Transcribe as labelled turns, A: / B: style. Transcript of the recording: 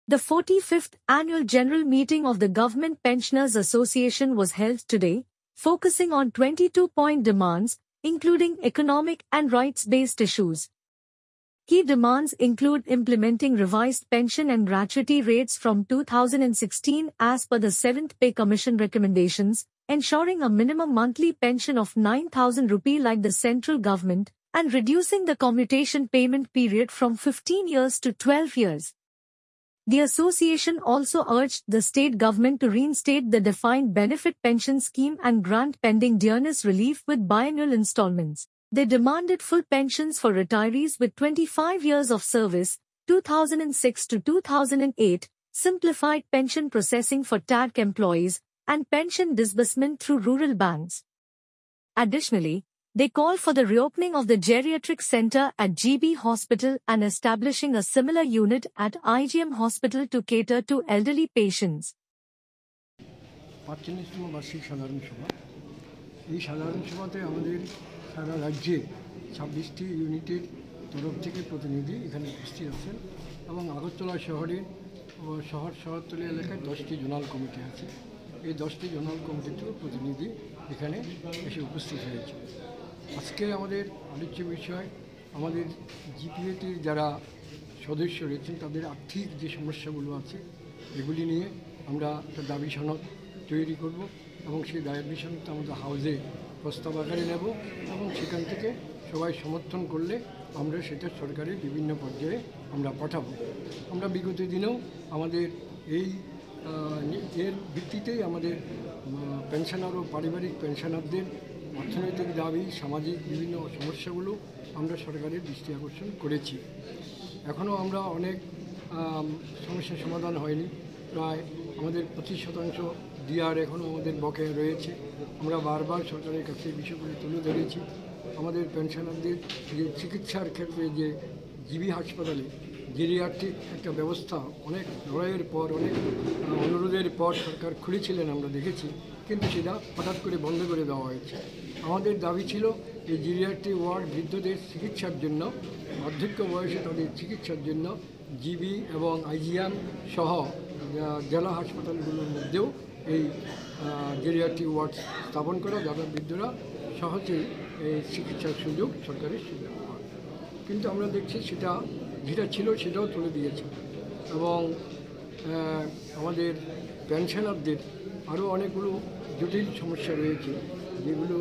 A: The 45th Annual General Meeting of the Government Pensioners Association was held today, focusing on 22-point demands, including economic and rights-based issues. Key demands include implementing revised pension and gratuity rates from 2016 as per the 7th Pay Commission recommendations, ensuring a minimum monthly pension of 9,000 rupee like the central government, and reducing the commutation payment period from 15 years to 12 years. The association also urged the state government to reinstate the defined benefit pension scheme and grant pending dearness relief with biannual installments. They demanded full pensions for retirees with 25 years of service, 2006 to 2008, simplified pension processing for TAG employees, and pension disbursement through rural banks. Additionally, they called for the reopening of the geriatric center at GB Hospital and establishing a similar unit at IGM Hospital to cater to elderly patients.
B: এই সাধারণ সভাতে আমাদের সারা রাজ্যে 26টি ইউনিটের তরফ থেকে প্রতিনিধি এখানে উপস্থিত আছেন এবং আগরতলা শহরতলি এলাকায় 10টি জোনাল কমিটি আছে। এই 10টি জোনাল কমিটির প্রতিনিধি এখানে এসে উপস্থিত হয়েছে। আজকে আমাদের আলোচ্য বিষয় আমাদের জিপিএটির যারা সদস্য রয়েছেন তাদের আর্থিক যে সমস্যাগুলো আছে এগুলি নিয়ে আমরা একটা দাবি সনদ তৈরি করব এবং সেই দাবি সনদটা আমাদের হাউসে প্রস্তাব আকারে নেব এবং সেখান থেকে সবাই সমর্থন করলে আমরা সেটা সরকারের বিভিন্ন পর্যায়ে আমরা পাঠাবো। আমরা বিগত দিনেও আমাদের এর ভিত্তিতেই আমাদের পেনশনার ও পারিবারিক পেনশনারদের অর্থনৈতিক দাবি সামাজিক বিভিন্ন সমস্যাগুলো আমরা সরকারের দৃষ্টি আকর্ষণ করেছি। এখনও আমরা অনেক সমস্যার সমাধান হয়নি, প্রায় আমাদের 25% ডিআর এখনও আমাদের বকেয়া রয়েছে। আমরা বারবার সরকারের কাছে বিষয়গুলি তুলে ধরেছি। আমাদের পেনশনারদের যে চিকিৎসার ক্ষেত্রে যে জিবি হাসপাতালে জেরিয়াট্রিক একটা ব্যবস্থা অনেক লড়াইয়ের পর অনেক অনুরোধের পর সরকার খুলেছিলেন আমরা দেখেছি, কিন্তু সেটা হঠাৎ করে বন্ধ করে দেওয়া হয়েছে। আমাদের দাবি ছিল এই জেরিয়াট্রিক ওয়ার্ড বৃদ্ধদের চিকিৎসার জন্য বার্ধক্য বয়সে তাদের চিকিৎসার জন্য জিবি এবং আইজিএম সহ জেলা হাসপাতালগুলোর মধ্যেও এই জেরিয়াট্রিক ওয়ার্ড স্থাপন করা, যারা বৃদ্ধরা সহজেই এই চিকিৎসার সুযোগ সরকারের সুযোগ পায়। কিন্তু আমরা দেখছি সেটা যেটা ছিল সেটাও তুলে দিয়েছে এবং আমাদের পেনশনারদের আরও অনেকগুলো জটিল সমস্যা রয়েছে যেগুলো